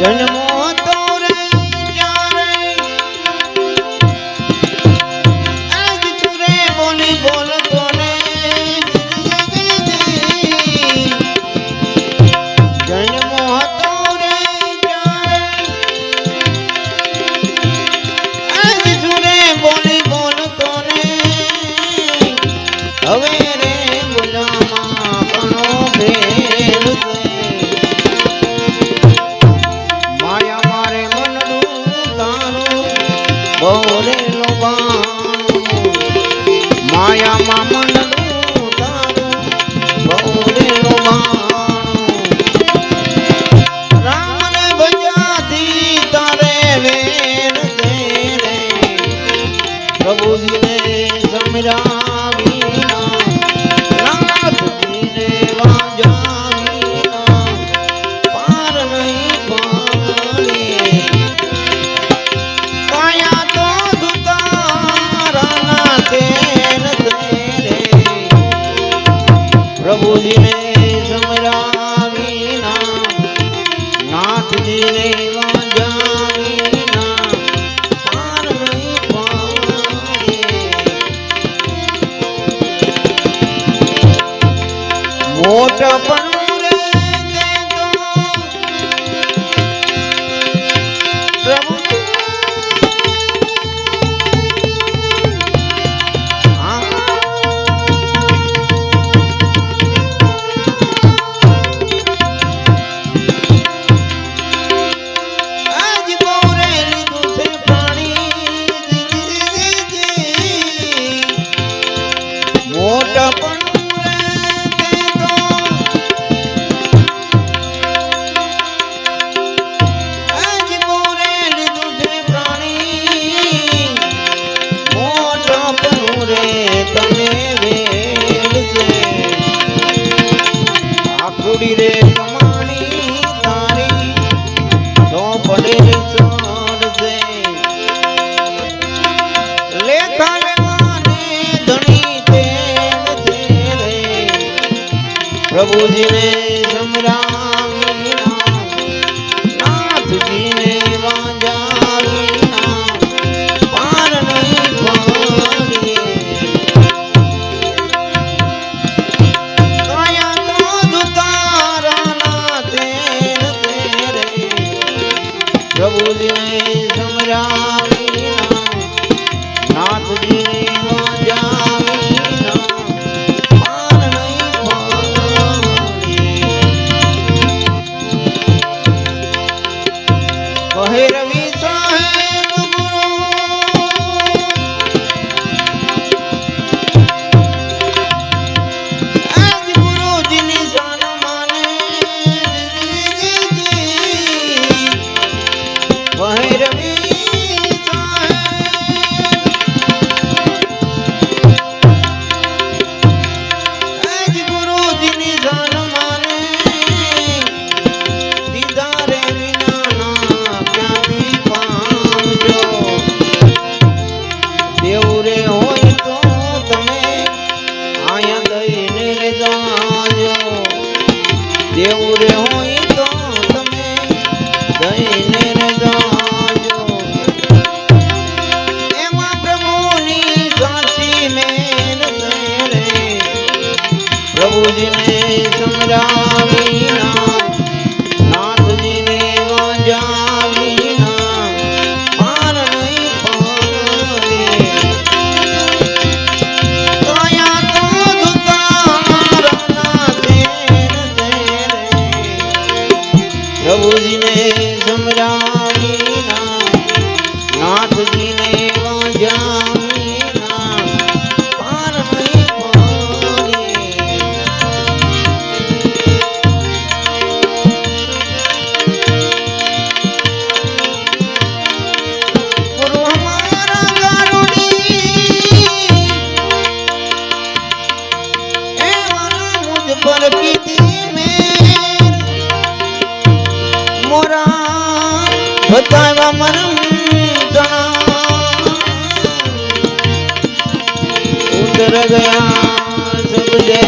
જન્મો તો રે જ્યારે આજ તું રે બોલી બોલતો ને જન્મો તો રે જ્યારે આજ તું રે બોલી બોલતો ને હવે રે બોલામાં ઘણો ભેર છે માયા મારે મનનું તારું બોરે લોબાણું માયામાં મનનું તારું બોરે લોબાણું રામને ભજાથી તારે વેર દે રે પ્રભુજીને સમરા વિના નાથજીને વાંજા વિના પાર નહીં પાડીએ કાયા તો દુતારાના તેર તેરે પ્રભુજીને સમરા વિના નાથજીને વાંજા વિના પાર નહીં પાડીએ મોટા પણ રે તે તો પ્રભુ આજ બોરે લીધું છે પાણી મોટા પણ રે કમાણી તારી તો પડે ચડશે લેખા લેવાને ધણી તેર છે રે પ્રભુજીને સમરા વિના નાથજીને વાંજા વિના પાર નહીં પાડીએ પ્રભુજીને સમરા વિના નાથજીને વાંજા વિના પાર નહીં પાડીએ કહે રવિ સાહેબ ગુરુ આજ ગુરુજીની શાન માને ભૈરવી આજ ગુરુજીની જાન માને દીદા રે વિના ના ક્યાંથી પામજો દેવ રે હોય તો તમે આયા દઈને રે જાજો દેવ રે હોય તો તમે દઈને રે જાજો એમાં પ્રભુની સાચી મેર છે રે પ્રભુજીને સમરા વિના નાથજીને વાંજા વિના પાર નહીં પાડીએ કાયા તો દુતારાના તેર તેરે પ્રભુજીને સમરા વિના નાથજીને વાંજા વિના પાર નહીં પાડીએ ગુરુ હમારા ગારુડી એવા મુझ પર કીધી મેર મોરા બતાવા મરમ उतर गया सब जय